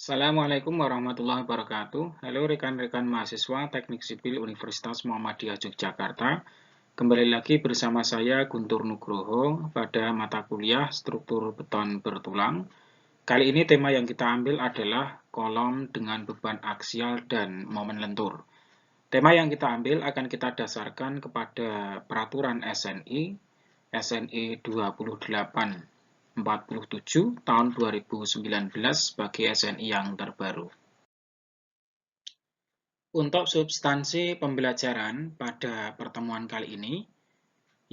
Assalamualaikum warahmatullahi wabarakatuh. Halo rekan-rekan mahasiswa Teknik Sipil Universitas Muhammadiyah Yogyakarta. Kembali lagi bersama saya Guntur Nugroho pada mata kuliah Struktur Beton Bertulang. Kali ini tema yang kita ambil adalah kolom dengan beban aksial dan momen lentur. Tema yang kita ambil akan kita dasarkan kepada peraturan SNI 2847 tahun 2019 sebagai SNI yang terbaru. Untuk substansi pembelajaran pada pertemuan kali ini,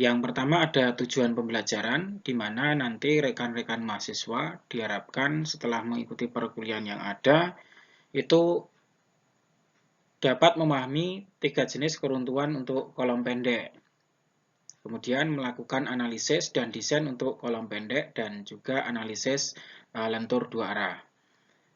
yang pertama ada tujuan pembelajaran, di mana nanti rekan-rekan mahasiswa diharapkan setelah mengikuti perkuliahan yang ada, itu dapat memahami 3 jenis keruntuhan untuk kolom pendek. Kemudian melakukan analisis dan desain untuk kolom pendek dan juga analisis lentur 2 arah.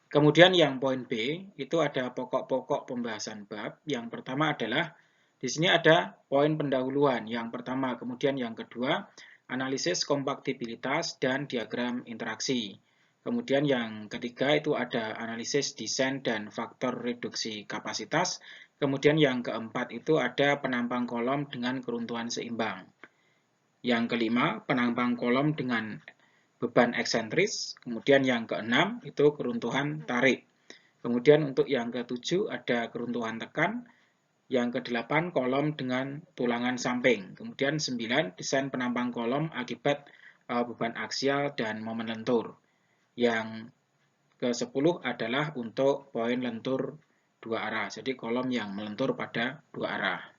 Kemudian yang poin B, itu ada pokok-pokok pembahasan bab. Yang pertama adalah, di sini ada poin pendahuluan. Yang pertama, kemudian yang kedua, analisis kompaktibilitas dan diagram interaksi. Kemudian yang ketiga itu ada analisis desain dan faktor reduksi kapasitas. Kemudian yang keempat itu ada penampang kolom dengan keruntuhan seimbang. Yang kelima, penampang kolom dengan beban eksentris. Kemudian yang keenam itu keruntuhan tarik. Kemudian untuk yang ketujuh ada keruntuhan tekan. Yang kedelapan kolom dengan tulangan samping. Kemudian 9 desain penampang kolom akibat beban aksial dan momen lentur. Yang ke-10 adalah untuk poin lentur 2 arah. Jadi kolom yang melentur pada 2 arah.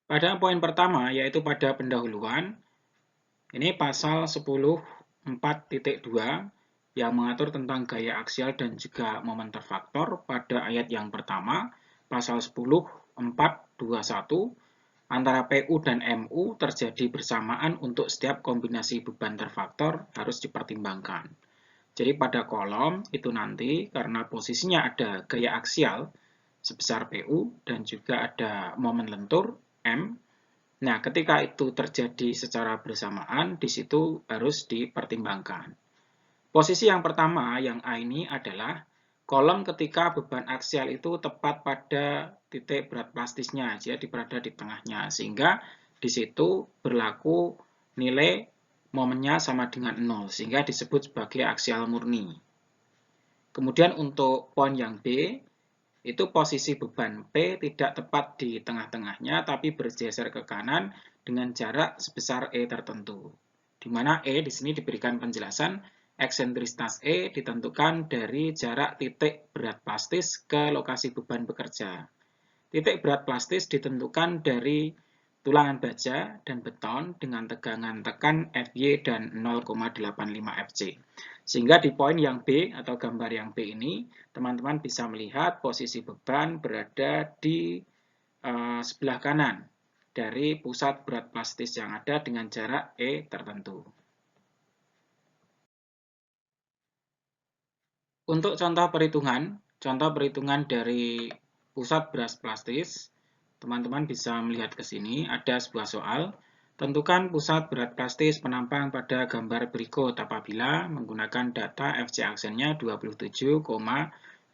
Pada poin pertama, yaitu pada pendahuluan, ini pasal 10.4.2 yang mengatur tentang gaya aksial dan juga momenter faktor pada ayat yang pertama, pasal 10.4.21, antara PU dan MU terjadi bersamaan untuk setiap kombinasi beban terfaktor harus dipertimbangkan. Jadi pada kolom itu nanti karena posisinya ada gaya aksial sebesar PU dan juga ada momen lentur M. Nah, ketika itu terjadi secara bersamaan, di situ harus dipertimbangkan. Posisi yang pertama, yang A ini adalah kolom ketika beban aksial itu tepat pada titik berat plastisnya, jadi berada di tengahnya, sehingga di situ berlaku nilai momennya sama dengan 0, sehingga disebut sebagai aksial murni. Kemudian untuk poin yang B, itu posisi beban P tidak tepat di tengah-tengahnya, tapi bergeser ke kanan dengan jarak sebesar E tertentu. Di mana E di sini diberikan penjelasan, eksentrisitas E ditentukan dari jarak titik berat plastis ke lokasi beban bekerja. Titik berat plastis ditentukan dari tulangan baja dan beton dengan tegangan tekan Fy dan 0,85 Fc. Sehingga di poin yang B atau gambar yang B ini, teman-teman bisa melihat posisi beban berada di sebelah kanan dari pusat berat plastis yang ada dengan jarak E tertentu. Untuk contoh perhitungan dari pusat berat plastis, teman-teman bisa melihat ke sini, ada sebuah soal. Tentukan pusat berat plastis penampang pada gambar berikut apabila menggunakan data Fc aksennya 27,5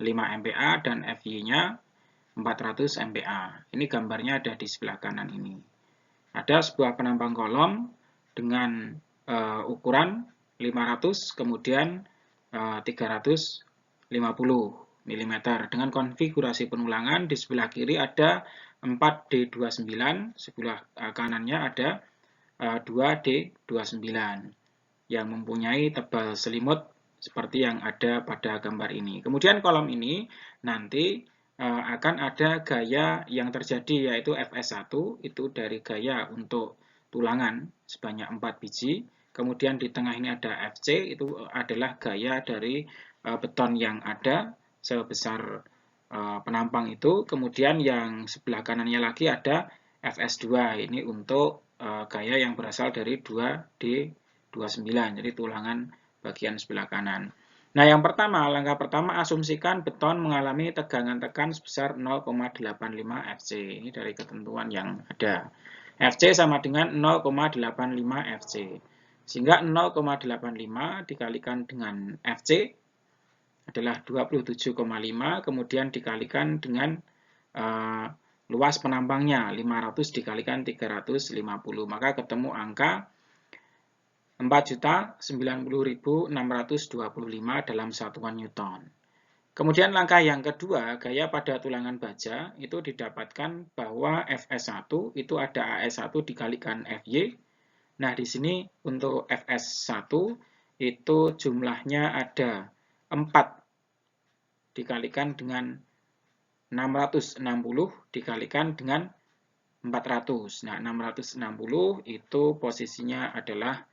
MPa dan Fy-nya 400 MPa. Ini gambarnya ada di sebelah kanan ini. Ada sebuah penampang kolom dengan ukuran 500, kemudian 350 mm. Dengan konfigurasi penulangan, di sebelah kiri ada 4D29, sebelah kanannya ada 2D29 yang mempunyai tebal selimut seperti yang ada pada gambar ini. Kemudian kolom ini nanti akan ada gaya yang terjadi, yaitu Fs1 itu dari gaya untuk tulangan sebanyak 4 biji. Kemudian di tengah ini ada Fc, itu adalah gaya dari beton yang ada sebesar penampang itu. Kemudian yang sebelah kanannya lagi ada Fs2, ini untuk gaya yang berasal dari 2D29, jadi tulangan bagian sebelah kanan. Nah, yang pertama, langkah pertama asumsikan beton mengalami tegangan tekan sebesar 0,85 Fc. Ini dari ketentuan yang ada. Fc sama dengan 0,85 Fc. Sehingga 0,85 dikalikan dengan FC adalah 27,5, kemudian dikalikan dengan luas penambangnya 500 dikalikan 350, maka ketemu angka 4.090.625 dalam satuan Newton. Kemudian langkah yang kedua, gaya pada tulangan baja, itu didapatkan bahwa Fs1 itu ada As1 dikalikan Fy. Nah, di sini untuk Fs1 itu jumlahnya ada 4 dikalikan dengan 660 dikalikan dengan 400. Nah, 660 itu posisinya adalah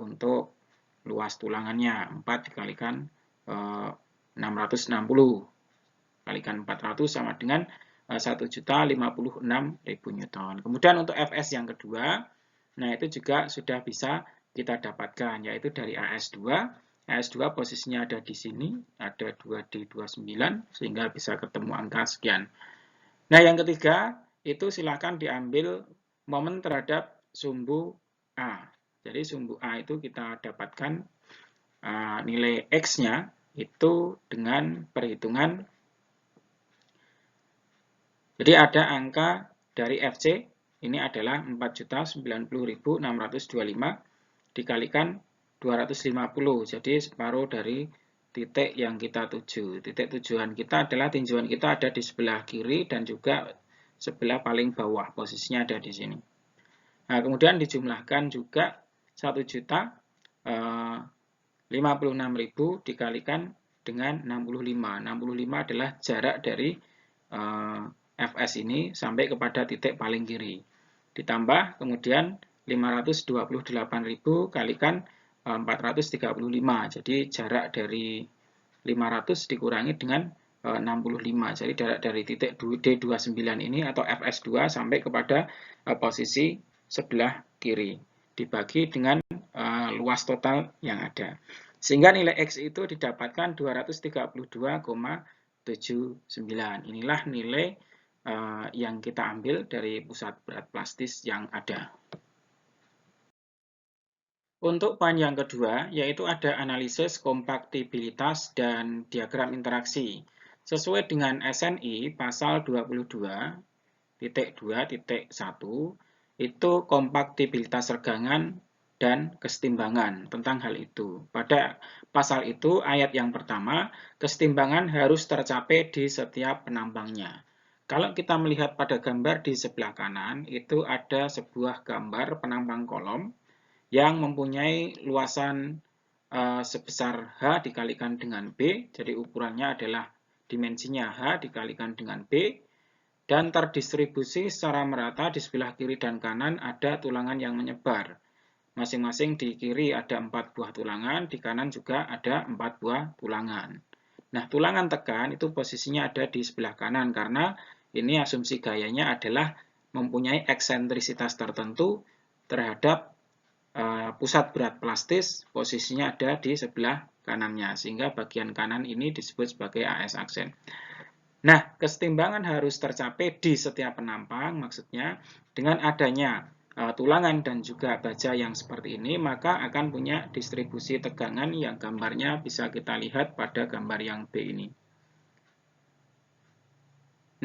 untuk luas tulangannya. 4 dikalikan 660 kalikan 400 sama dengan 1.056.000 Newton. Kemudian untuk Fs yang kedua, nah itu juga sudah bisa kita dapatkan, yaitu dari AS2. AS2 posisinya ada di sini, ada 2D29, sehingga bisa ketemu angka sekian. Nah, yang ketiga, itu silakan diambil momen terhadap sumbu A. Jadi, sumbu A itu kita dapatkan nilai X-nya itu dengan perhitungan. Jadi, ada angka dari FC, ini adalah 4.090.625 dikalikan 250, jadi separuh dari titik yang kita tuju. Titik tujuan kita adalah tinjauan kita ada di sebelah kiri dan juga sebelah paling bawah, posisinya ada di sini. Nah, kemudian dijumlahkan juga 1.056.000 dikalikan dengan 65. 65 adalah jarak dari Fs ini sampai kepada titik paling kiri. Ditambah kemudian 528.000 kalikan 435. Jadi jarak dari 500 dikurangi dengan 65. Jadi jarak dari titik D29 ini atau Fs2 sampai kepada posisi sebelah kiri dibagi dengan luas total yang ada. Sehingga nilai X itu didapatkan 232,79. Inilah nilai yang kita ambil dari pusat berat plastis yang ada. Untuk poin yang kedua, yaitu ada analisis kompaktibilitas dan diagram interaksi. Sesuai dengan SNI pasal 22.2.1, itu kompaktibilitas regangan dan kesetimbangan tentang hal itu. Pada pasal itu, ayat yang pertama, kesetimbangan harus tercapai di setiap penambangnya. Kalau kita melihat pada gambar di sebelah kanan, itu ada sebuah gambar penambang kolom yang mempunyai luasan sebesar H dikalikan dengan B, jadi ukurannya adalah dimensinya H dikalikan dengan B, dan terdistribusi secara merata di sebelah kiri dan kanan ada tulangan yang menyebar. Masing-masing di kiri ada 4 buah tulangan, di kanan juga ada 4 buah tulangan. Nah, tulangan tekan itu posisinya ada di sebelah kanan, karena ini asumsi gayanya adalah mempunyai eksentrisitas tertentu terhadap pusat berat plastis, posisinya ada di sebelah kanannya, sehingga bagian kanan ini disebut sebagai AS aksen. Nah, kesetimbangan harus tercapai di setiap penampang, maksudnya dengan adanya tulangan dan juga baja yang seperti ini, maka akan punya distribusi tegangan yang gambarnya bisa kita lihat pada gambar yang B ini.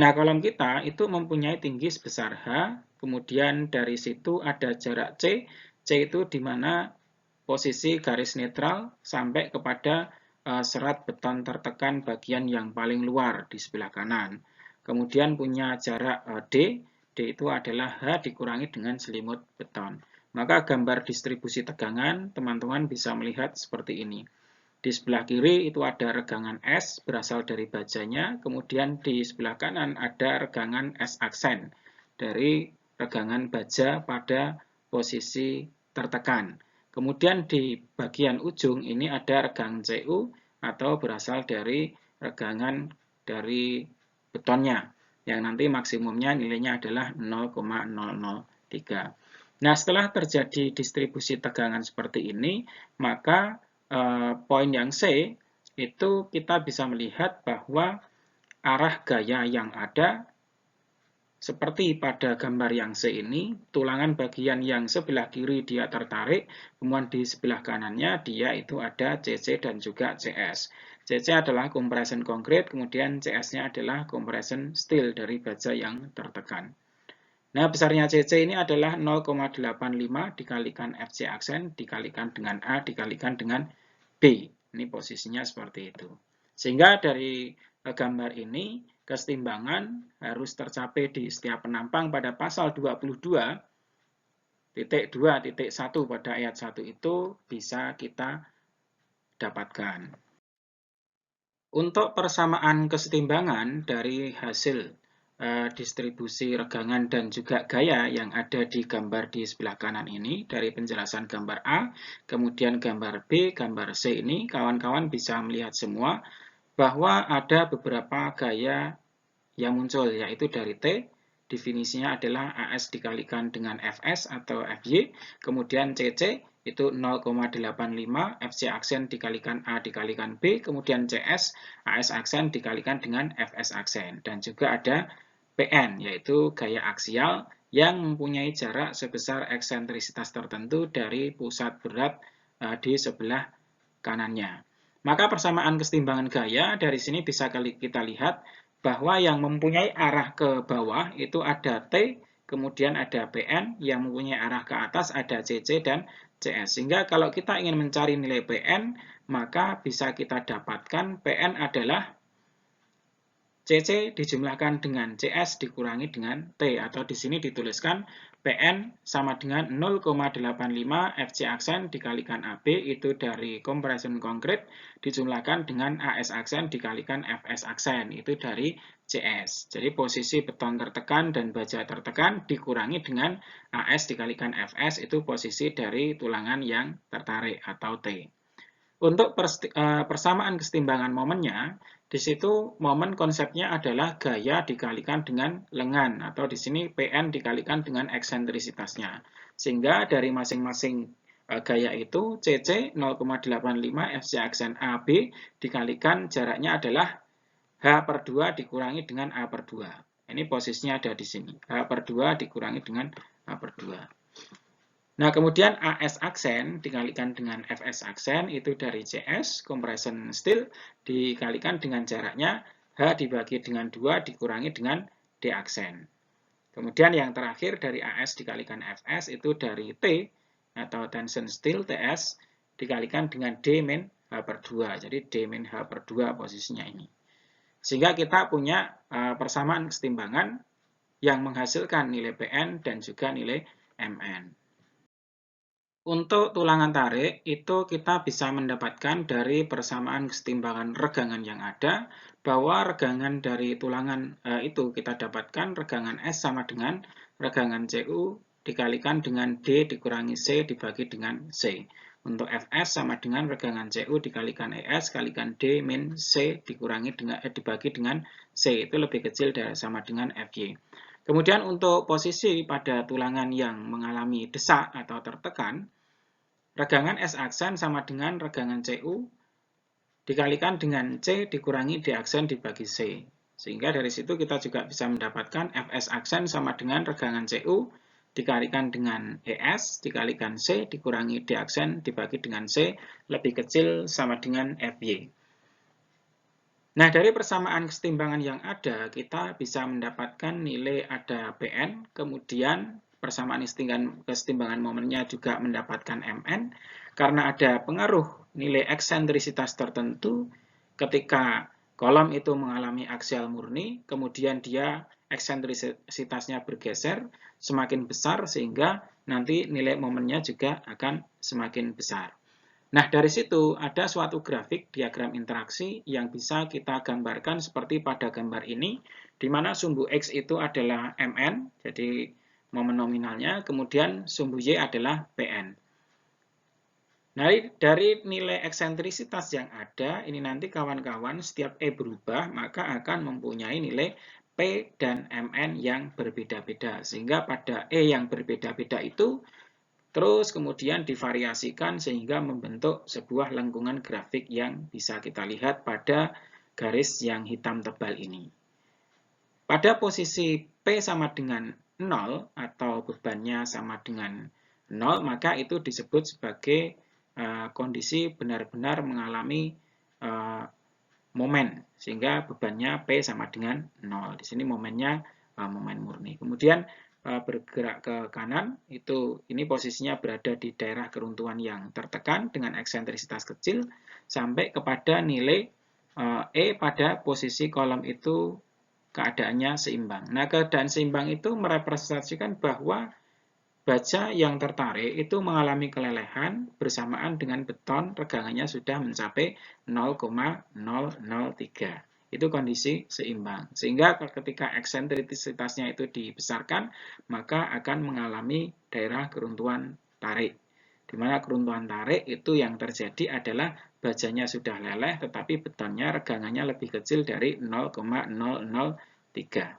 Nah, kolom kita itu mempunyai tinggi sebesar H, kemudian dari situ ada jarak C. C itu di mana posisi garis netral sampai kepada serat beton tertekan bagian yang paling luar di sebelah kanan. Kemudian punya jarak D. D itu adalah H dikurangi dengan selimut beton. Maka gambar distribusi tegangan teman-teman bisa melihat seperti ini. Di sebelah kiri itu ada regangan S berasal dari bajanya, kemudian di sebelah kanan ada regangan S aksen dari regangan baja pada posisi tertekan. Kemudian di bagian ujung ini ada regangan CU atau berasal dari regangan dari betonnya, yang nanti maksimumnya nilainya adalah 0,003. Nah, setelah terjadi distribusi tegangan seperti ini, maka poin yang C itu kita bisa melihat bahwa arah gaya yang ada seperti pada gambar yang C ini, tulangan bagian yang sebelah kiri dia tertarik, kemudian di sebelah kanannya dia itu ada CC dan juga CS. CC adalah compression konkret, kemudian CS-nya adalah compression steel dari baja yang tertekan. Nah, besarnya CC ini adalah 0,85 dikalikan FC aksen, dikalikan dengan A, dikalikan dengan B. Ini posisinya seperti itu. Sehingga dari gambar ini, kesetimbangan harus tercapai di setiap penampang pada pasal 22.2.1 pada ayat 1 itu bisa kita dapatkan. Untuk persamaan kesetimbangan dari hasil distribusi regangan dan juga gaya yang ada di gambar di sebelah kanan ini, dari penjelasan gambar A, kemudian gambar B, gambar C ini, kawan-kawan bisa melihat semua bahwa ada beberapa gaya yang muncul, yaitu dari T, definisinya adalah AS dikalikan dengan FS atau FY, kemudian CC itu 0,85, FC aksen dikalikan A dikalikan B, kemudian CS, AS aksen dikalikan dengan FS aksen, dan juga ada PN, yaitu gaya aksial yang mempunyai jarak sebesar eksentrisitas tertentu dari pusat berat di sebelah kanannya. Maka persamaan kesetimbangan gaya dari sini bisa kita lihat bahwa yang mempunyai arah ke bawah itu ada T, kemudian ada PN, yang mempunyai arah ke atas ada CC dan CS. Sehingga kalau kita ingin mencari nilai PN, maka bisa kita dapatkan PN adalah CC dijumlahkan dengan CS dikurangi dengan T, atau di sini dituliskan PN sama dengan 0,85 FC aksen dikalikan AB itu dari compression konkret dijumlahkan dengan AS aksen dikalikan FS aksen itu dari CS. Jadi posisi beton tertekan dan baja tertekan dikurangi dengan AS dikalikan FS itu posisi dari tulangan yang tertarik atau T. Untuk persamaan kesetimbangan momennya, di situ momen konsepnya adalah gaya dikalikan dengan lengan, atau di sini PN dikalikan dengan eksentrisitasnya. Sehingga dari masing-masing gaya itu, CC 0,85 FC aksen AB dikalikan jaraknya adalah H/2 dikurangi dengan A/2. Ini posisinya ada di sini. H/2 dikurangi dengan A/2. Nah, kemudian AS aksen dikalikan dengan FS aksen itu dari CS, compression steel, dikalikan dengan jaraknya H dibagi dengan 2 dikurangi dengan D aksen. Kemudian yang terakhir dari AS dikalikan FS itu dari T, atau tension steel TS, dikalikan dengan D min H/2. Jadi D min H/2 posisinya ini. Sehingga kita punya persamaan kesetimbangan yang menghasilkan nilai PN dan juga nilai MN. Untuk tulangan tarik, itu kita bisa mendapatkan dari persamaan kesetimbangan regangan yang ada, bahwa regangan dari tulangan itu kita dapatkan regangan S sama dengan regangan CU dikalikan dengan D dikurangi C dibagi dengan C. Untuk Fs sama dengan regangan CU dikalikan ES kalikan D min C dikurangi dengan dibagi dengan C, itu lebih kecil dari sama dengan Fy. Kemudian untuk posisi pada tulangan yang mengalami desak atau tertekan, regangan S aksen sama dengan regangan CU dikalikan dengan C dikurangi D aksen dibagi C. Sehingga dari situ kita juga bisa mendapatkan Fs aksen sama dengan regangan CU dikalikan dengan ES dikalikan C dikurangi D aksen dibagi dengan C lebih kecil sama dengan Fy. Nah, dari persamaan kesetimbangan yang ada, kita bisa mendapatkan nilai ada PN, kemudian persamaan kesetimbangan momennya juga mendapatkan MN, karena ada pengaruh nilai eksentrisitas tertentu ketika kolom itu mengalami aksial murni, kemudian dia eksentrisitasnya bergeser semakin besar, sehingga nanti nilai momennya juga akan semakin besar. Nah, dari situ ada suatu grafik diagram interaksi yang bisa kita gambarkan seperti pada gambar ini, di mana sumbu X itu adalah MN, jadi momen nominalnya, kemudian sumbu Y adalah PN. Nah, dari nilai eksentrisitas yang ada, ini nanti kawan-kawan setiap E berubah, maka akan mempunyai nilai P dan MN yang berbeda-beda. Sehingga pada E yang berbeda-beda itu, terus kemudian divariasikan sehingga membentuk sebuah lengkungan grafik yang bisa kita lihat pada garis yang hitam tebal ini. Pada posisi P sama dengan 0 atau bebannya sama dengan 0, maka itu disebut sebagai kondisi benar-benar mengalami momen, sehingga bebannya P sama dengan 0. Di sini momennya momen murni. Kemudian bergerak ke kanan, ini posisinya berada di daerah keruntuhan yang tertekan dengan eksentrisitas kecil, sampai kepada nilai E pada posisi kolom itu keadaannya seimbang. Nah, keadaan seimbang itu merepresentasikan bahwa baja yang tertarik itu mengalami kelelehan bersamaan dengan beton regangannya sudah mencapai 0,003. Itu kondisi seimbang. Sehingga ketika eksentrisitasnya itu dibesarkan, maka akan mengalami daerah keruntuhan tarik. Di mana keruntuhan tarik itu yang terjadi adalah bajanya sudah leleh, tetapi betonnya regangannya lebih kecil dari 0,003.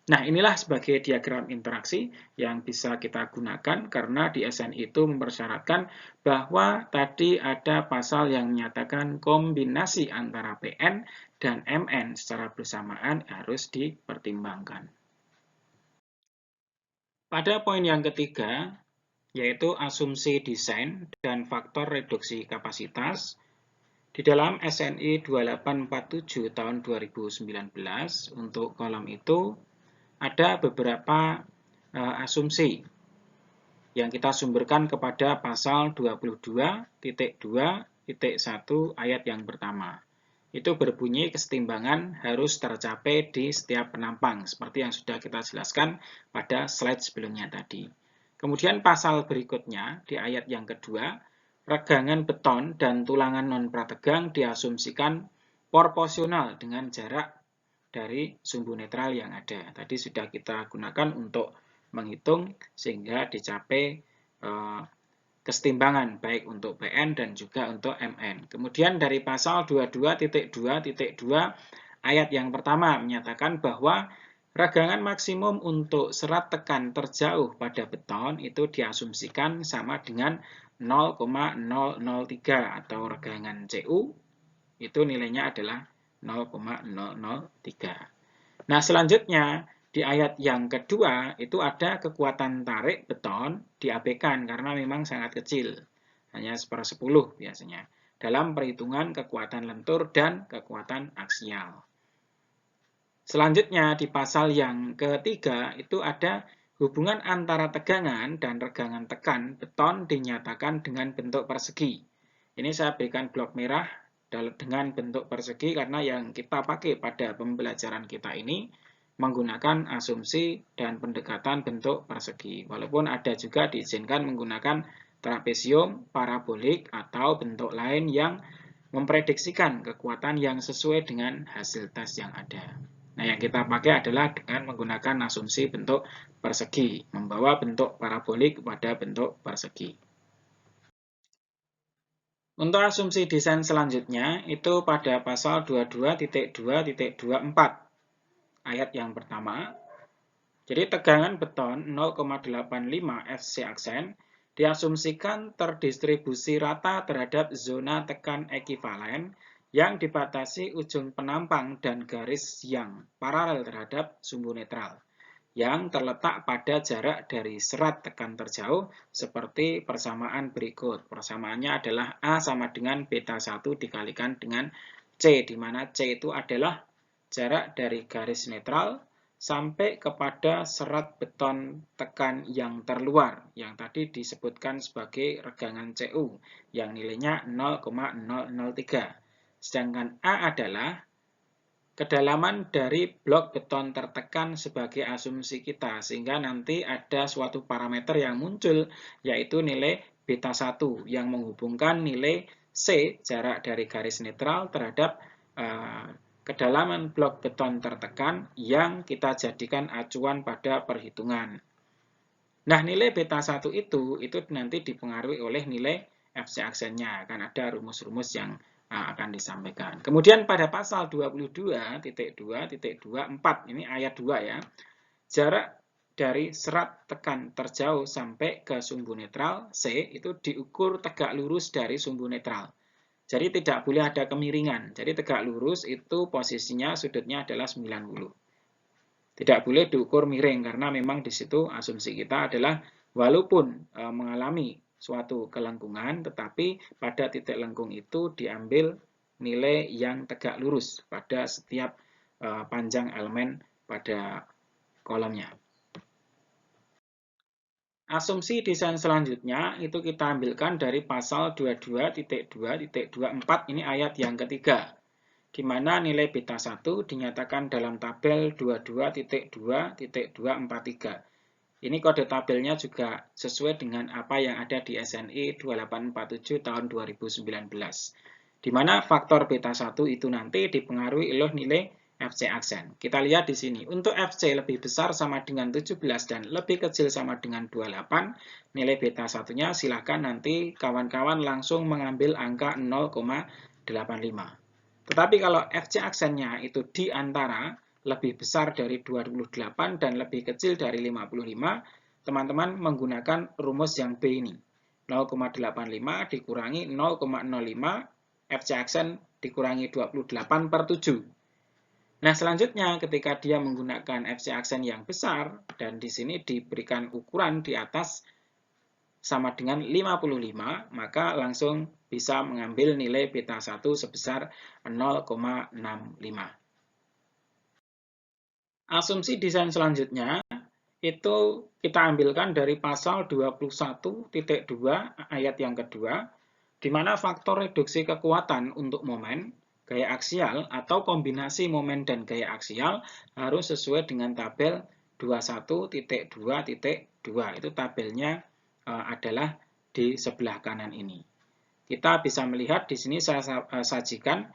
Nah, inilah sebagai diagram interaksi yang bisa kita gunakan karena di SNI itu mempersyaratkan bahwa tadi ada pasal yang menyatakan kombinasi antara PN dan MN secara bersamaan harus dipertimbangkan. Pada poin yang ketiga, yaitu asumsi desain dan faktor reduksi kapasitas, di dalam SNI 2847 tahun 2019 untuk kolom itu ada beberapa asumsi yang kita sumberkan kepada pasal 22.2.1 ayat yang pertama. Itu berbunyi kesetimbangan harus tercapai di setiap penampang, seperti yang sudah kita jelaskan pada slide sebelumnya tadi. Kemudian pasal berikutnya, di ayat yang kedua, regangan beton dan tulangan non-prategang diasumsikan proporsional dengan jarak dari sumbu netral yang ada. Tadi sudah kita gunakan untuk menghitung sehingga dicapai kesetimbangan baik untuk PN dan juga untuk MN. Kemudian dari pasal 22.2.2 ayat yang pertama menyatakan bahwa regangan maksimum untuk serat tekan terjauh pada beton itu diasumsikan sama dengan 0,003 atau regangan CU itu nilainya adalah 0,003. Nah, selanjutnya di ayat yang kedua itu ada kekuatan tarik beton diabaikan karena memang sangat kecil, hanya 1/10 biasanya, dalam perhitungan kekuatan lentur dan kekuatan aksial. Selanjutnya di pasal yang ketiga itu ada hubungan antara tegangan dan regangan tekan beton dinyatakan dengan bentuk persegi. Ini saya berikan blok merah dengan bentuk persegi karena yang kita pakai pada pembelajaran kita ini menggunakan asumsi dan pendekatan bentuk persegi. Walaupun ada juga diizinkan menggunakan trapesium, parabolik, atau bentuk lain yang memprediksikan kekuatan yang sesuai dengan hasil tes yang ada. Nah, yang kita pakai adalah dengan menggunakan asumsi bentuk persegi, membawa bentuk parabolik kepada bentuk persegi. Untuk asumsi desain selanjutnya, itu pada pasal 22.2.24, ayat yang pertama. Jadi tegangan beton 0,85 FC aksen diasumsikan terdistribusi rata terhadap zona tekan ekivalen yang dibatasi ujung penampang dan garis yang paralel terhadap sumbu netral, yang terletak pada jarak dari serat tekan terjauh seperti persamaan berikut. Persamaannya adalah A sama dengan beta 1 dikalikan dengan C, di mana C itu adalah jarak dari garis netral sampai kepada serat beton tekan yang terluar, yang tadi disebutkan sebagai regangan CU, yang nilainya 0,003. Sedangkan A adalah kedalaman dari blok beton tertekan sebagai asumsi kita, sehingga nanti ada suatu parameter yang muncul, yaitu nilai beta 1, yang menghubungkan nilai C, jarak dari garis netral, terhadap kedalaman blok beton tertekan yang kita jadikan acuan pada perhitungan. Nah, nilai beta 1 itu nanti dipengaruhi oleh nilai FC aksennya, akan ada rumus-rumus yang akan disampaikan. Kemudian pada pasal 22.2.24, ini ayat 2 ya, jarak dari serat tekan terjauh sampai ke sumbu netral C itu diukur tegak lurus dari sumbu netral. Jadi tidak boleh ada kemiringan. Jadi tegak lurus itu posisinya sudutnya adalah 90. Tidak boleh diukur miring karena memang di situ asumsi kita adalah walaupun mengalami suatu kelengkungan, tetapi pada titik lengkung itu diambil nilai yang tegak lurus pada setiap panjang elemen pada kolomnya. Asumsi desain selanjutnya itu kita ambilkan dari pasal 22.2.24 ini ayat yang ketiga, di mana nilai beta 1 dinyatakan dalam tabel 22.2.243. Ini kode tabelnya juga sesuai dengan apa yang ada di SNI 2847 tahun 2019. Di mana faktor beta 1 itu nanti dipengaruhi oleh nilai FC aksen. Kita lihat di sini, untuk FC lebih besar sama dengan 17 dan lebih kecil sama dengan 28, nilai beta 1-nya silahkan nanti kawan-kawan langsung mengambil angka 0,85. Tetapi kalau FC aksennya itu di antara lebih besar dari 28 dan lebih kecil dari 55, teman-teman menggunakan rumus yang B ini. 0,85 dikurangi 0,05, FC aksen dikurangi 28/7. Nah, selanjutnya ketika dia menggunakan FC aksen yang besar, dan di sini diberikan ukuran di atas sama dengan 55, maka langsung bisa mengambil nilai beta 1 sebesar 0,65. Asumsi desain selanjutnya itu kita ambilkan dari pasal 21.2 ayat yang kedua, di mana faktor reduksi kekuatan untuk momen gaya aksial atau kombinasi momen dan gaya aksial harus sesuai dengan tabel 21.2.2. Itu tabelnya adalah di sebelah kanan ini. Kita bisa melihat di sini saya sajikan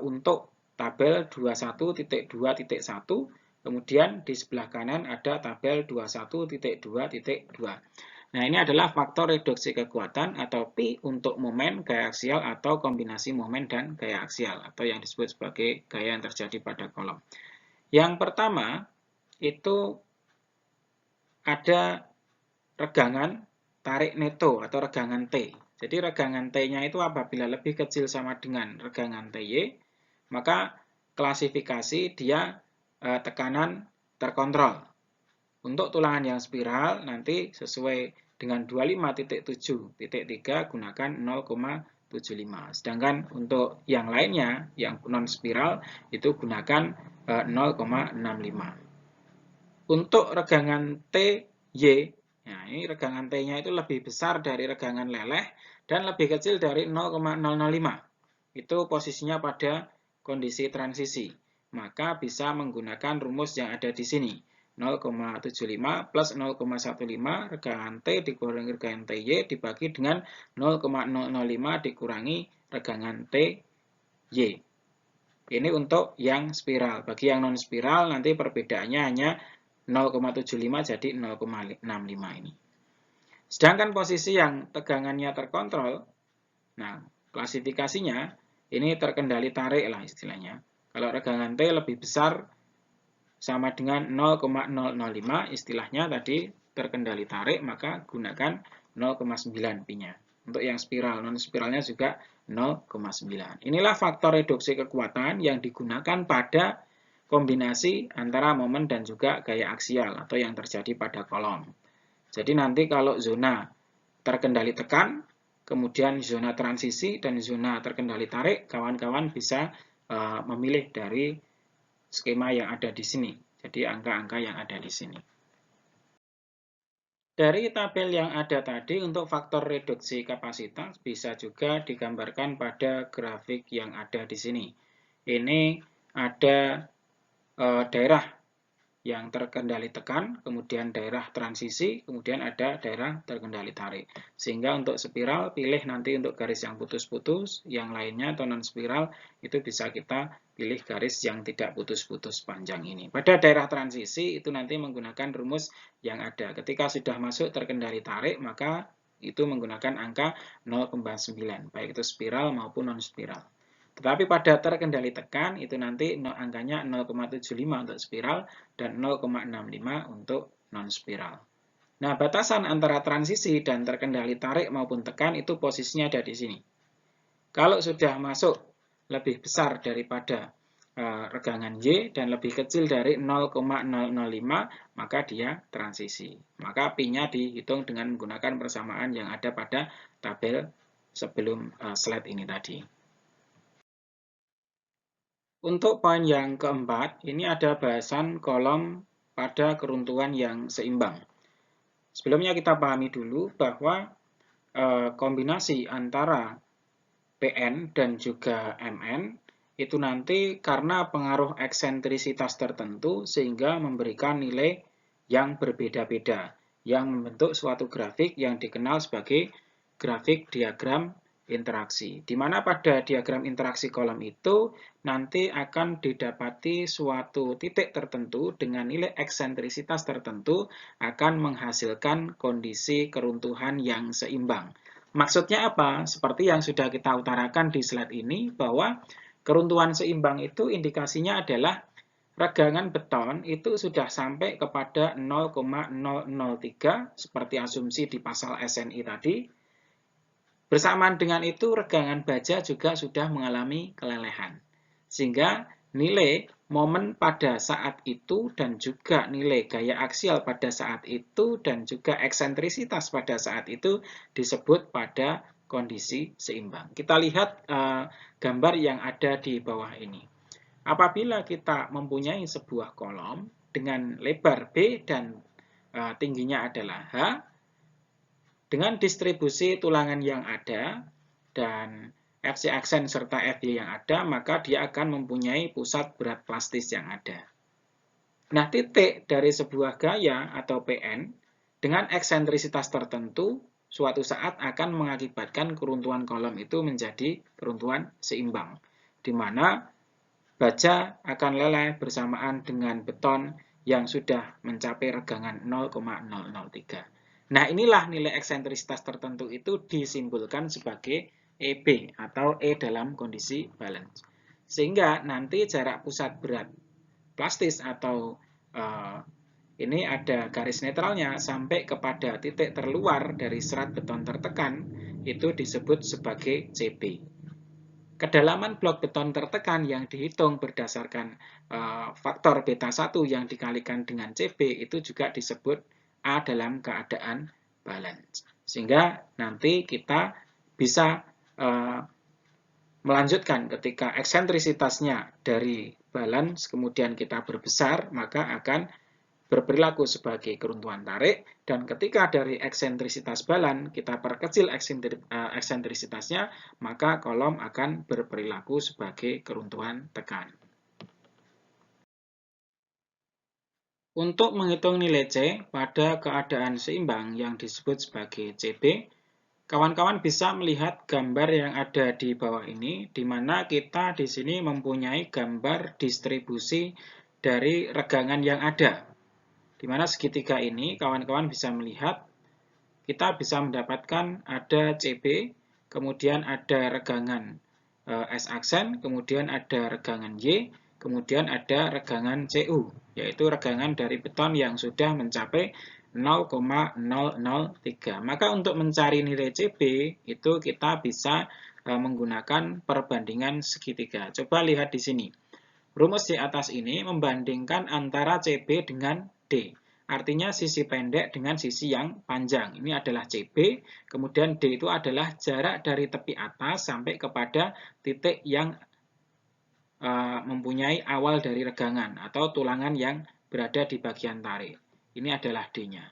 untuk tabel 21.2.1, kemudian di sebelah kanan ada tabel 21.2.2. Nah, ini adalah faktor reduksi kekuatan atau Pi untuk momen, gaya aksial, atau kombinasi momen dan gaya aksial, atau yang disebut sebagai gaya yang terjadi pada kolom. Yang pertama, itu ada regangan tarik neto atau regangan T. Jadi regangan T-nya itu apabila lebih kecil sama dengan regangan TY, maka klasifikasi dia tekanan terkontrol. Untuk tulangan yang spiral nanti sesuai dengan 25.7.3 gunakan 0,75. Sedangkan untuk yang lainnya, yang non spiral, itu gunakan 0,65. Untuk regangan TY, nah ini regangan T-nya itu lebih besar dari regangan leleh dan lebih kecil dari 0,005. Itu posisinya pada kondisi transisi. Maka bisa menggunakan rumus yang ada di sini. 0,75 plus 0,15 regangan T dikurangi regangan TY dibagi dengan 0,005 dikurangi regangan TY. Ini untuk yang spiral. Bagi yang non spiral nanti perbedaannya hanya 0,75 jadi 0,65 ini. Sedangkan posisi yang tegangannya terkontrol, nah klasifikasinya ini terkendali tarik lah istilahnya. Kalau regangan T lebih besar sama dengan 0,005, istilahnya tadi terkendali tarik, maka gunakan 0,9 pi-nya. Untuk yang spiral, non-spiralnya juga 0,9. Inilah faktor reduksi kekuatan yang digunakan pada kombinasi antara momen dan juga gaya aksial atau yang terjadi pada kolom. Jadi nanti kalau zona terkendali tekan, kemudian zona transisi dan zona terkendali tarik, kawan-kawan bisa memilih dari skema yang ada di sini. Jadi angka-angka yang ada di sini. Dari tabel yang ada tadi untuk faktor reduksi kapasitas bisa juga digambarkan pada grafik yang ada di sini. Ini ada daerah yang terkendali tekan, kemudian daerah transisi, kemudian ada daerah terkendali tarik. Sehingga untuk spiral, pilih nanti untuk garis yang putus-putus, yang lainnya atau non-spiral, itu bisa kita pilih garis yang tidak putus-putus panjang ini. Pada daerah transisi, itu nanti menggunakan rumus yang ada. Ketika sudah masuk terkendali tarik, maka itu menggunakan angka 0,9, baik itu spiral maupun non-spiral. Tetapi pada terkendali tekan, itu nanti angkanya 0,75 untuk spiral dan 0,65 untuk non-spiral. Nah, batasan antara transisi dan terkendali tarik maupun tekan itu posisinya ada di sini. Kalau sudah masuk lebih besar daripada regangan Y dan lebih kecil dari 0,005, maka dia transisi. Maka Pi-nya dihitung dengan menggunakan persamaan yang ada pada tabel sebelum slide ini tadi. Untuk poin yang keempat, ini ada bahasan kolom pada keruntuhan yang seimbang. Sebelumnya kita pahami dulu bahwa kombinasi antara Pn dan juga Mn itu nanti karena pengaruh eksentrisitas tertentu sehingga memberikan nilai yang berbeda-beda yang membentuk suatu grafik yang dikenal sebagai grafik diagram interaksi. Di mana pada diagram interaksi kolom itu nanti akan didapati suatu titik tertentu dengan nilai eksentrisitas tertentu akan menghasilkan kondisi keruntuhan yang seimbang. Maksudnya apa? Seperti yang sudah kita utarakan di slide ini, bahwa keruntuhan seimbang itu indikasinya adalah regangan beton itu sudah sampai kepada 0,003, seperti asumsi di pasal SNI tadi. Bersamaan dengan itu, regangan baja juga sudah mengalami kelelehan. Sehingga nilai momen pada saat itu dan juga nilai gaya aksial pada saat itu dan juga eksentrisitas pada saat itu disebut pada kondisi seimbang. Kita lihat gambar yang ada di bawah ini. Apabila kita mempunyai sebuah kolom dengan lebar B dan tingginya adalah H, dengan distribusi tulangan yang ada dan FC aksen serta FY yang ada, maka dia akan mempunyai pusat berat plastis yang ada. Nah, titik dari sebuah gaya atau PN dengan eksentrisitas tertentu suatu saat akan mengakibatkan keruntuhan kolom itu menjadi keruntuhan seimbang, di mana baja akan leleh bersamaan dengan beton yang sudah mencapai regangan 0,003. Nah, inilah nilai eksentrisitas tertentu itu disimbolkan sebagai EB atau E dalam kondisi balance. Sehingga nanti jarak pusat berat plastis atau ini ada garis netralnya sampai kepada titik terluar dari serat beton tertekan itu disebut sebagai CB. Kedalaman blok beton tertekan yang dihitung berdasarkan faktor beta 1 yang dikalikan dengan CB itu juga disebut A dalam keadaan balance. Sehingga nanti kita bisa melanjutkan ketika eksentrisitasnya dari balance kemudian kita berbesar, maka akan berperilaku sebagai keruntuhan tarik, dan ketika dari eksentrisitas balance kita perkecil eksentrisitasnya, maka kolom akan berperilaku sebagai keruntuhan tekan. Untuk menghitung nilai C pada keadaan seimbang yang disebut sebagai CB, kawan-kawan bisa melihat gambar yang ada di bawah ini, di mana kita di sini mempunyai gambar distribusi dari regangan yang ada. Di mana segitiga ini, kawan-kawan bisa melihat, kita bisa mendapatkan ada CB, kemudian ada regangan S aksen, kemudian ada regangan Y, kemudian ada regangan CU, yaitu regangan dari beton yang sudah mencapai 0,003. Maka untuk mencari nilai CB, itu kita bisa menggunakan perbandingan segitiga. Coba lihat di sini. Rumus di atas ini membandingkan antara CB dengan D. Artinya sisi pendek dengan sisi yang panjang. Ini adalah CB, kemudian D itu adalah jarak dari tepi atas sampai kepada titik yang mempunyai awal dari regangan atau tulangan yang berada di bagian tarik. Ini adalah D-nya.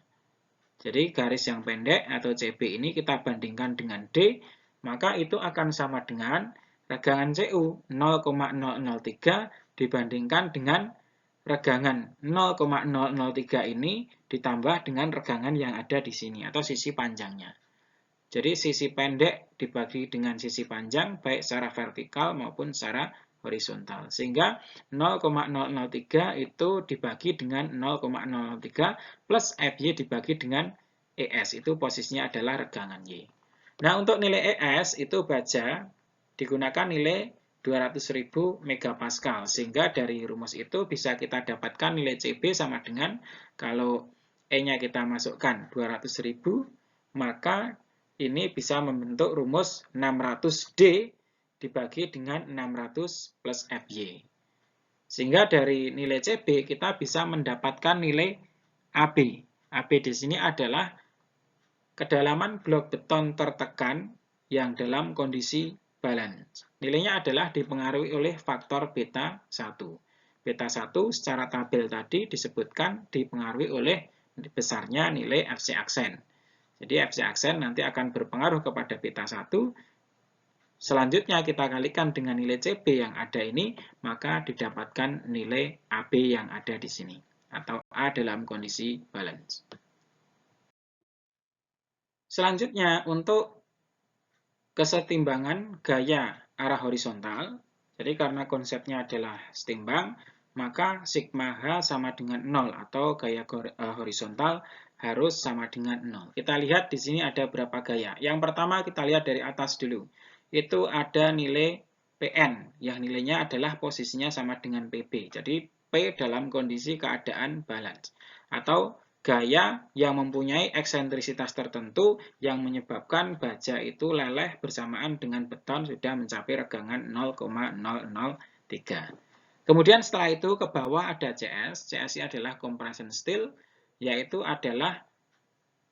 Jadi garis yang pendek atau CB ini kita bandingkan dengan D, maka itu akan sama dengan regangan CU 0,003 dibandingkan dengan regangan 0,003 ini ditambah dengan regangan yang ada di sini atau sisi panjangnya. Jadi sisi pendek dibagi dengan sisi panjang baik secara vertikal maupun secara horizontal. Sehingga 0,003 itu dibagi dengan 0,003 plus FY dibagi dengan ES. Itu posisinya adalah regangan Y. Nah, untuk nilai ES itu baja digunakan nilai 200.000 megapascal. Sehingga dari rumus itu bisa kita dapatkan nilai CB sama dengan kalau E-nya kita masukkan 200.000, maka ini bisa membentuk rumus 600D dibagi dengan 600 plus FY. Sehingga dari nilai CB kita bisa mendapatkan nilai AB. AB di sini adalah kedalaman blok beton tertekan yang dalam kondisi balance. Nilainya adalah dipengaruhi oleh faktor beta 1. Beta 1 secara tabel tadi disebutkan dipengaruhi oleh besarnya nilai FC aksen. Jadi FC aksen nanti akan berpengaruh kepada beta 1. Selanjutnya kita kalikan dengan nilai CB yang ada ini, maka didapatkan nilai AB yang ada di sini, atau A dalam kondisi balance. Selanjutnya, untuk kesetimbangan gaya arah horizontal, jadi karena konsepnya adalah setimbang, maka sigma H sama dengan 0 atau gaya horizontal harus sama dengan 0. Kita lihat di sini ada berapa gaya. Yang pertama kita lihat dari atas dulu. Itu ada nilai PN, yang nilainya adalah posisinya sama dengan PB. Jadi P dalam kondisi keadaan balance. Atau gaya yang mempunyai eksentrisitas tertentu yang menyebabkan baja itu leleh bersamaan dengan beton sudah mencapai regangan 0,003. Kemudian setelah itu ke bawah ada CS. CS adalah compression steel, yaitu adalah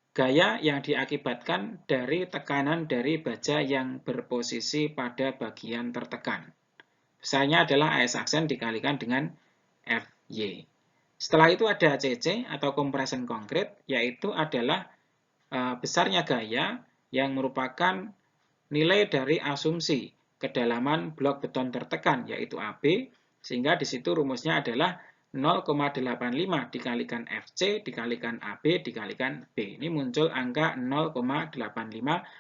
gaya yang diakibatkan dari tekanan dari baja yang berposisi pada bagian tertekan. Besarnya adalah AS aksen dikalikan dengan FY. Setelah itu ada CC atau compression concrete, yaitu adalah besarnya gaya yang merupakan nilai dari asumsi kedalaman blok beton tertekan, yaitu AB, sehingga di situ rumusnya adalah 0,85 dikalikan FC dikalikan AB dikalikan B. Ini muncul angka 0,85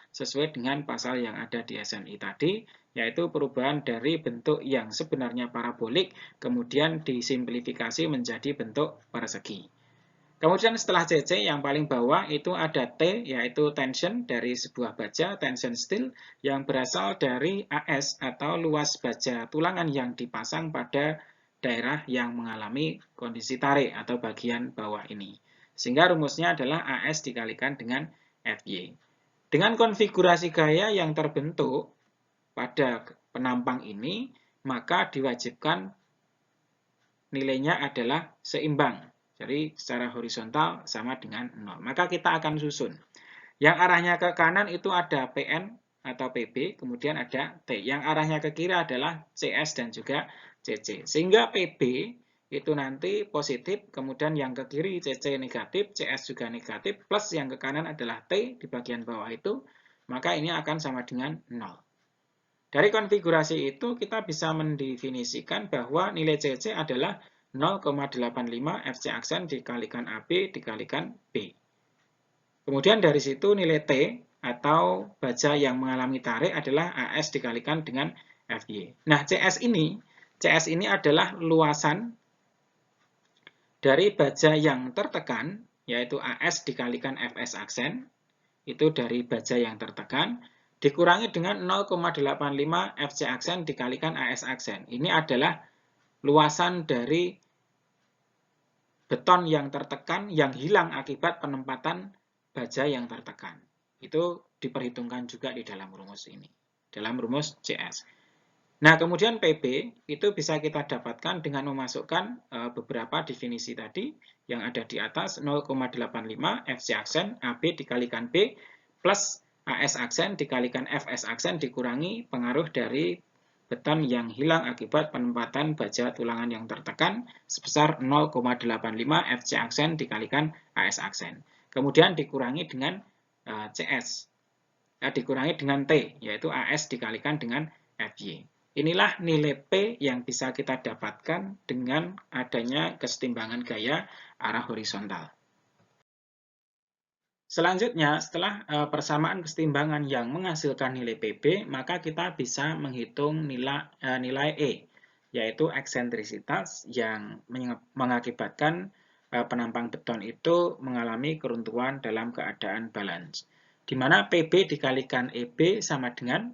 sesuai dengan pasal yang ada di SNI tadi, yaitu perubahan dari bentuk yang sebenarnya parabolik kemudian disimplifikasi menjadi bentuk persegi. Kemudian setelah CC yang paling bawah itu ada T, yaitu tension dari sebuah baja, tension steel, yang berasal dari AS atau luas baja tulangan yang dipasang pada daerah yang mengalami kondisi tarik atau bagian bawah ini. Sehingga rumusnya adalah AS dikalikan dengan FY. Dengan konfigurasi gaya yang terbentuk pada penampang ini, maka diwajibkan nilainya adalah seimbang. Jadi secara horizontal sama dengan 0. Maka kita akan susun. Yang arahnya ke kanan itu ada PN atau PB, kemudian ada T. Yang arahnya ke kiri adalah CS dan juga CC. Sehingga PB itu nanti positif, kemudian yang ke kiri CC negatif, CS juga negatif, plus yang ke kanan adalah T di bagian bawah itu, maka ini akan sama dengan 0. Dari konfigurasi itu kita bisa mendefinisikan bahwa nilai CC adalah 0,85 FC aksen dikalikan AB dikalikan B. Kemudian dari situ nilai T atau baja yang mengalami tarik adalah AS dikalikan dengan FY. Nah, CS ini adalah luasan dari baja yang tertekan, yaitu AS dikalikan FS aksen, itu dari baja yang tertekan, dikurangi dengan 0,85 FC aksen dikalikan AS aksen. Ini adalah luasan dari beton yang tertekan yang hilang akibat penempatan baja yang tertekan. Itu diperhitungkan juga di dalam rumus ini, dalam rumus CS. Nah, kemudian PB itu bisa kita dapatkan dengan memasukkan beberapa definisi tadi yang ada di atas, 0,85 FC aksen AB dikalikan B plus AS aksen dikalikan FS aksen dikurangi pengaruh dari beton yang hilang akibat penempatan baja tulangan yang tertekan sebesar 0,85 FC aksen dikalikan AS aksen. Kemudian dikurangi dengan CS, dikurangi dengan T, yaitu AS dikalikan dengan FY. Inilah nilai P yang bisa kita dapatkan dengan adanya kesetimbangan gaya arah horizontal. Selanjutnya, setelah persamaan kesetimbangan yang menghasilkan nilai PB, maka kita bisa menghitung nilai E, yaitu eksentrisitas yang mengakibatkan penampang beton itu mengalami keruntuhan dalam keadaan balance. Di mana PB dikalikan EB sama dengan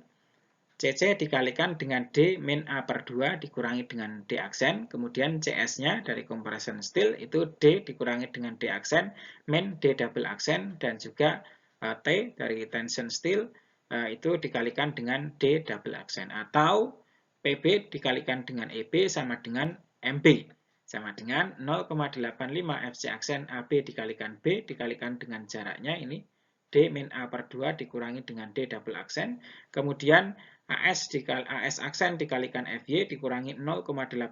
CC dikalikan dengan D min A per 2 dikurangi dengan D aksen, kemudian CS-nya dari compression steel itu D dikurangi dengan D aksen, min D double aksen, dan juga T dari tension steel itu dikalikan dengan D double aksen, atau PB dikalikan dengan EB sama dengan MB sama dengan 0,85 FC aksen AB dikalikan B dikalikan dengan jaraknya ini D min A per 2 dikurangi dengan D double aksen. Kemudian AS aksen dikalikan FY dikurangi 0,85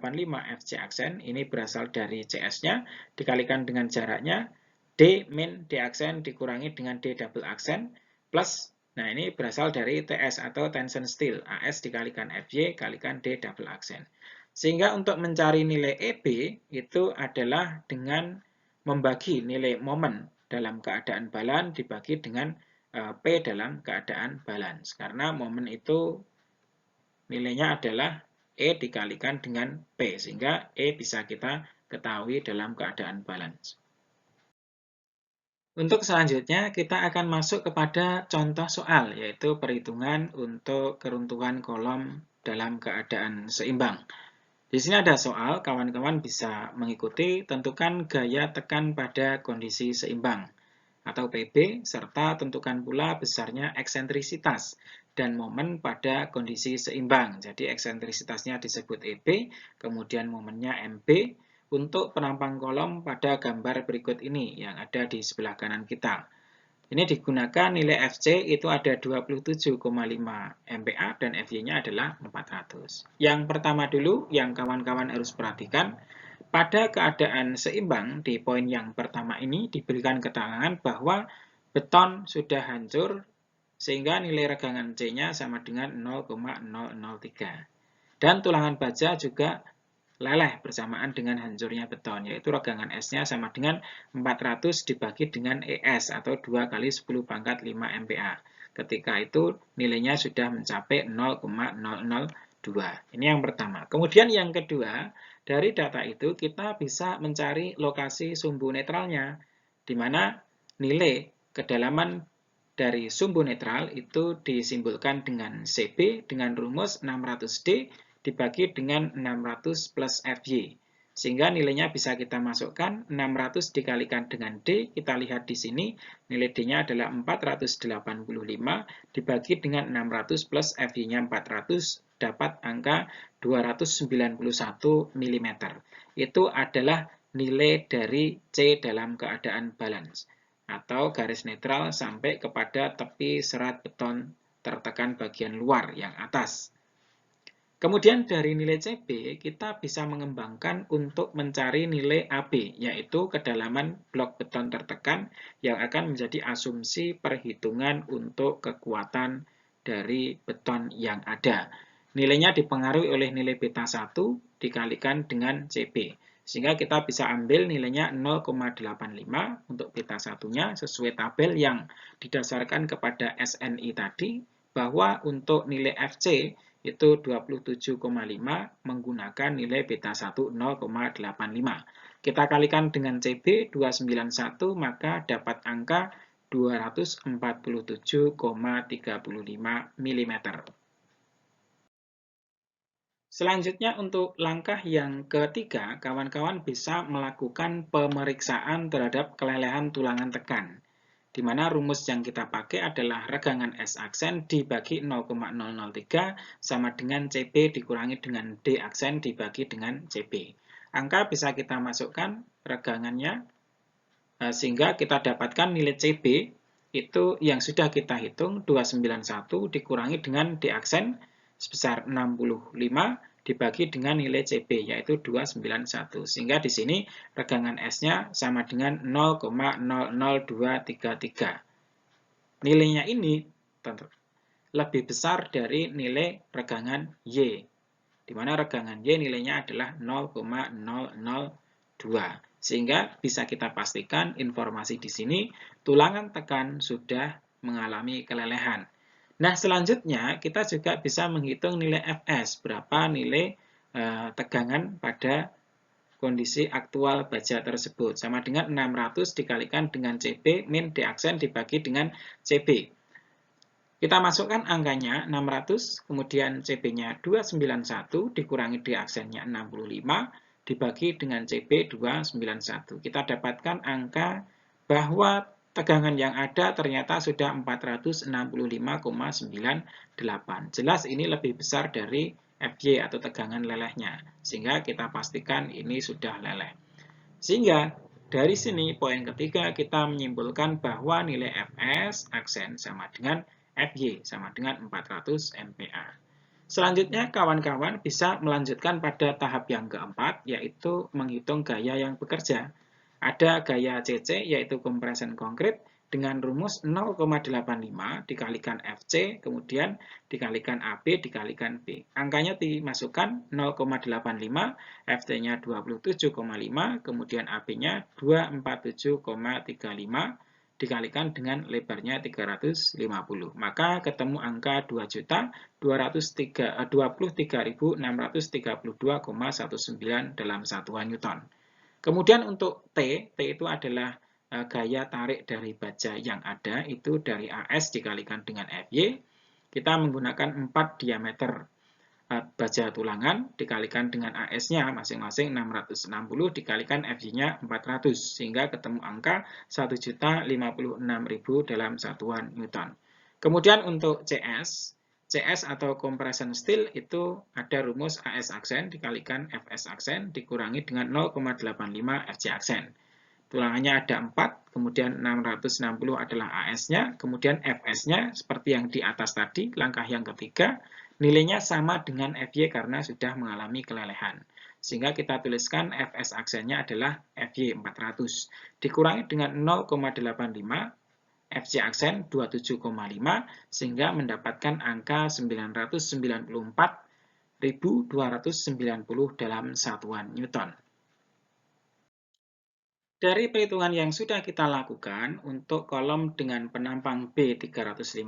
FC aksen. Ini berasal dari CS-nya dikalikan dengan jaraknya D min D aksen dikurangi dengan D double aksen plus, nah ini berasal dari TS atau tension steel, AS dikalikan FY kalikan D double aksen. Sehingga untuk mencari nilai EB itu adalah dengan membagi nilai momen dalam keadaan balance dibagi dengan P dalam keadaan balance. Karena momen itu nilainya adalah E dikalikan dengan P, sehingga E bisa kita ketahui dalam keadaan balance. Untuk selanjutnya, kita akan masuk kepada contoh soal, yaitu perhitungan untuk keruntuhan kolom dalam keadaan seimbang. Di sini ada soal, kawan-kawan bisa mengikuti, tentukan gaya tekan pada kondisi seimbang, atau PB, serta tentukan pula besarnya eksentrisitas dan momen pada kondisi seimbang. Jadi eksentrisitasnya disebut EB, kemudian momennya MB, untuk penampang kolom pada gambar berikut ini yang ada di sebelah kanan kita. Ini digunakan nilai FC itu ada 27,5 MPa dan FY-nya adalah 400. Yang pertama dulu yang kawan-kawan harus perhatikan, pada keadaan seimbang di poin yang pertama ini diberikan keterangan bahwa beton sudah hancur sehingga nilai regangan C-nya sama dengan 0,003. Dan tulangan baja juga leleh bersamaan dengan hancurnya beton, yaitu regangan S-nya sama dengan 400 dibagi dengan ES atau 2 kali 10 pangkat 5 MPa. Ketika itu nilainya sudah mencapai 0,002. Ini yang pertama. Kemudian yang kedua, dari data itu kita bisa mencari lokasi sumbu netralnya, di mana nilai kedalaman dari sumbu netral itu disimbolkan dengan CB dengan rumus 600D dibagi dengan 600 plus FY. Sehingga nilainya bisa kita masukkan 600 dikalikan dengan D. Kita lihat di sini nilai D-nya adalah 485 dibagi dengan 600 plus FY-nya 400 dapat angka 291 mm. Itu adalah nilai dari C dalam keadaan balance atau garis netral sampai kepada tepi serat beton tertekan bagian luar yang atas. Kemudian dari nilai CB, kita bisa mengembangkan untuk mencari nilai AB, yaitu kedalaman blok beton tertekan yang akan menjadi asumsi perhitungan untuk kekuatan dari beton yang ada. Nilainya dipengaruhi oleh nilai beta 1 dikalikan dengan CB. Sehingga kita bisa ambil nilainya 0,85 untuk beta 1-nya sesuai tabel yang didasarkan kepada SNI tadi, bahwa untuk nilai FC itu 27,5 menggunakan nilai beta 1 0,85. Kita kalikan dengan CB 291 maka dapat angka 247,35 mm. Selanjutnya untuk langkah yang ketiga, kawan-kawan bisa melakukan pemeriksaan terhadap kelelehan tulangan tekan, di mana rumus yang kita pakai adalah regangan S aksen dibagi 0,003 sama dengan CB dikurangi dengan D aksen dibagi dengan CB. Angka bisa kita masukkan regangannya, sehingga kita dapatkan nilai CB itu yang sudah kita hitung 291 dikurangi dengan D aksen sebesar 65 dibagi dengan nilai CB yaitu 291. Sehingga di sini regangan S-nya sama dengan 0,00233. Nilainya ini lebih besar dari nilai regangan Y, di mana regangan Y nilainya adalah 0,002. Sehingga bisa kita pastikan informasi di sini tulangan tekan sudah mengalami kelelehan. Nah, selanjutnya kita juga bisa menghitung nilai Fs, berapa nilai tegangan pada kondisi aktual baja tersebut. Sama dengan 600 dikalikan dengan CB min D aksen dibagi dengan CB. Kita masukkan angkanya 600, kemudian CB-nya 291 dikurangi D aksennya 65 dibagi dengan CB 291. Kita dapatkan angka bahwa tegangan yang ada ternyata sudah 465,98. Jelas ini lebih besar dari FY atau tegangan lelehnya. Sehingga kita pastikan ini sudah leleh. Sehingga dari sini poin ketiga kita menyimpulkan bahwa nilai Fs aksen sama dengan Fy sama dengan 400 MPa. Selanjutnya kawan-kawan bisa melanjutkan pada tahap yang keempat, yaitu menghitung gaya yang bekerja. Ada gaya CC yaitu compression konkrit dengan rumus 0,85 dikalikan FC, kemudian dikalikan AB dikalikan B. Angkanya dimasukkan 0,85, FT-nya 27,5, kemudian AB-nya 247,35, dikalikan dengan lebarnya 350. Maka ketemu angka 2.023.632,19 dalam satuan Newton. Kemudian untuk T itu adalah gaya tarik dari baja yang ada, itu dari AS dikalikan dengan FY. Kita menggunakan 4 diameter baja tulangan dikalikan dengan AS-nya masing-masing 660 dikalikan FY-nya 400 sehingga ketemu angka 1.056.000 dalam satuan Newton. Kemudian untuk CS atau compression steel itu ada rumus AS aksen dikalikan FS aksen dikurangi dengan 0,85 FC aksen. Tulangannya ada 4, kemudian 660 adalah AS-nya, kemudian FS-nya seperti yang di atas tadi, langkah yang ketiga, nilainya sama dengan FY karena sudah mengalami kelelehan. Sehingga kita tuliskan Fs aksennya adalah FY 400. Dikurangi dengan 0,85, FC aksen 27,5, sehingga mendapatkan angka 994.290 dalam satuan Newton. Dari perhitungan yang sudah kita lakukan, untuk kolom dengan penampang B 350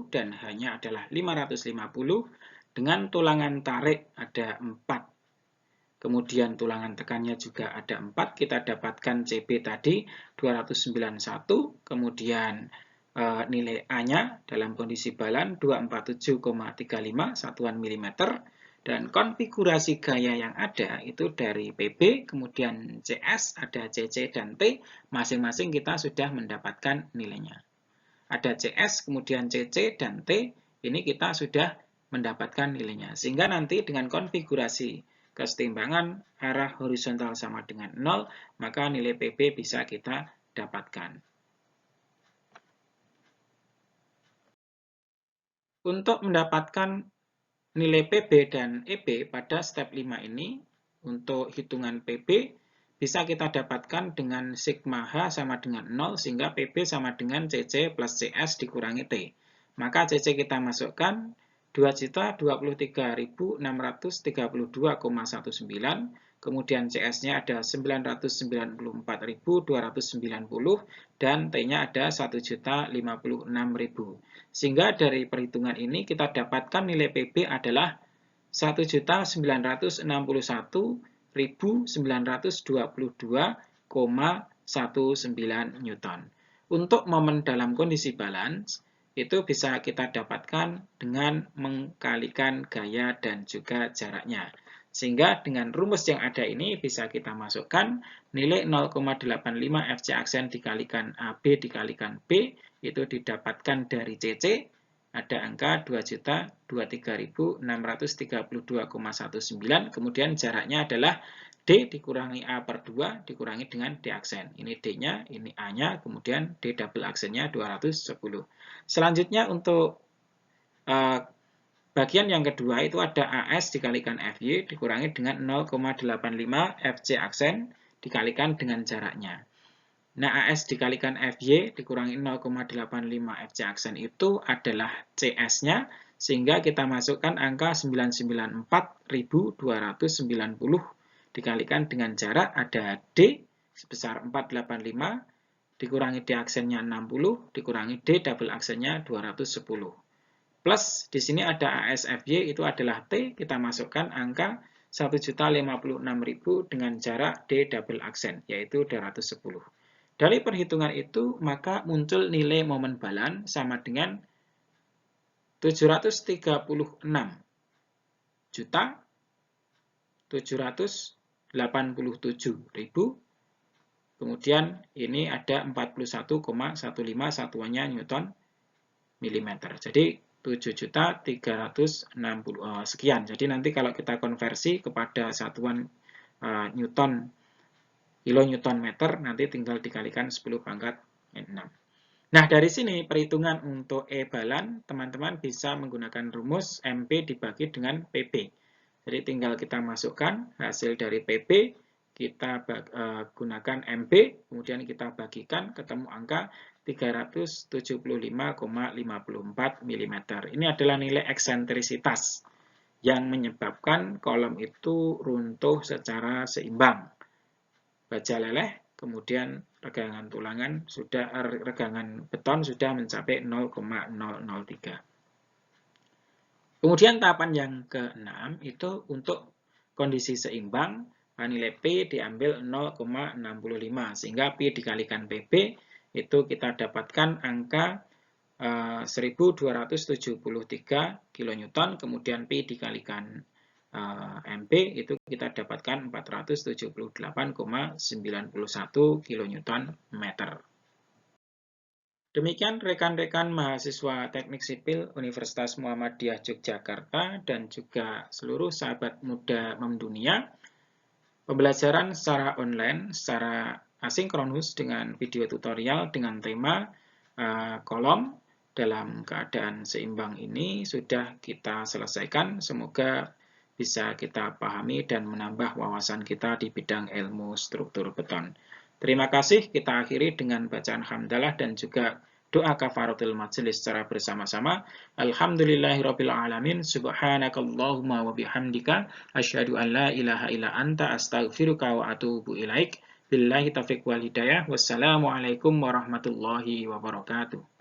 dan hanya adalah 550, dengan tulangan tarik ada 4. Kemudian tulangan tekannya juga ada 4, kita dapatkan CB tadi 291, kemudian nilai A-nya dalam kondisi balan 247,35 satuan milimeter. Dan konfigurasi gaya yang ada itu dari PB, kemudian CS, ada CC dan T, masing-masing kita sudah mendapatkan nilainya. Ada CS, kemudian CC, dan T, ini kita sudah mendapatkan nilainya. Sehingga nanti dengan konfigurasi kesetimbangan arah horizontal sama dengan 0, maka nilai PB bisa kita dapatkan. Untuk mendapatkan nilai PB dan EB pada step 5 ini, untuk hitungan PB, bisa kita dapatkan dengan sigma H sama dengan 0, sehingga PB sama dengan CC plus CS dikurangi T. Maka CC kita masukkan 2.023.632,19, kemudian CS-nya ada 994.290, dan T-nya ada 1.056.000. Sehingga dari perhitungan ini kita dapatkan nilai PB adalah 1.922,19 Newton. Untuk momen dalam kondisi balance, itu bisa kita dapatkan dengan mengkalikan gaya dan juga jaraknya. Sehingga dengan rumus yang ada ini bisa kita masukkan nilai 0,85 FC aksen dikalikan AB dikalikan B, itu didapatkan dari CC, ada angka 2.023.632,19, kemudian jaraknya adalah D dikurangi A per 2 dikurangi dengan D aksen. Ini D-nya, ini A-nya, kemudian D double aksennya 210. Selanjutnya untuk bagian yang kedua itu ada AS dikalikan FY dikurangi dengan 0,85 FC aksen dikalikan dengan jaraknya. Nah, AS dikalikan FY dikurangi 0,85 FC aksen itu adalah CS-nya, sehingga kita masukkan angka 994.290 dikalikan dengan jarak ada D sebesar 485, dikurangi D aksennya 60, dikurangi D double aksennya 210. Plus di sini ada ASFY itu adalah T, kita masukkan angka 1.056.000 dengan jarak D double aksen, yaitu 210. Dari perhitungan itu, maka muncul nilai momen balan sama dengan 736.787.000. Kemudian ini ada 41,15 satuannya Newton milimeter. Jadi 7.360 sekian. Jadi nanti kalau kita konversi kepada satuan Newton, kilonewton meter, nanti tinggal dikalikan 10 pangkat 6. Nah, dari sini perhitungan untuk E balan, teman-teman bisa menggunakan rumus MP dibagi dengan PB. Jadi tinggal kita masukkan hasil dari PB, kita gunakan MP, kemudian kita bagikan, ketemu angka 375,54 mm. Ini adalah nilai eksentrisitas yang menyebabkan kolom itu runtuh secara seimbang. Baja leleh, kemudian regangan beton sudah mencapai 0,003. Kemudian tahapan yang ke-6 itu untuk kondisi seimbang, nilai P diambil 0,65 sehingga P dikalikan PB itu kita dapatkan angka 1273 kN, kemudian P dikalikan MP itu kita dapatkan 478,91 kN. Demikian rekan-rekan mahasiswa Teknik Sipil Universitas Muhammadiyah Yogyakarta dan juga seluruh sahabat muda mendunia. Pembelajaran secara online, secara asinkronus dengan video tutorial dengan tema kolom dalam keadaan seimbang ini sudah kita selesaikan. Semoga bisa kita pahami dan menambah wawasan kita di bidang ilmu struktur beton. Terima kasih, kita akhiri dengan bacaan hamdalah dan juga doa kafaratul majelis secara bersama-sama. Alhamdulillahirabbil alamin, subhanakallahumma wa bihamdika asyhadu an la ilaha illa anta astaghfiruka wa atubu ilaik. Billahi taufiq wal hidayah. Wassalamualaikum warahmatullahi wabarakatuh.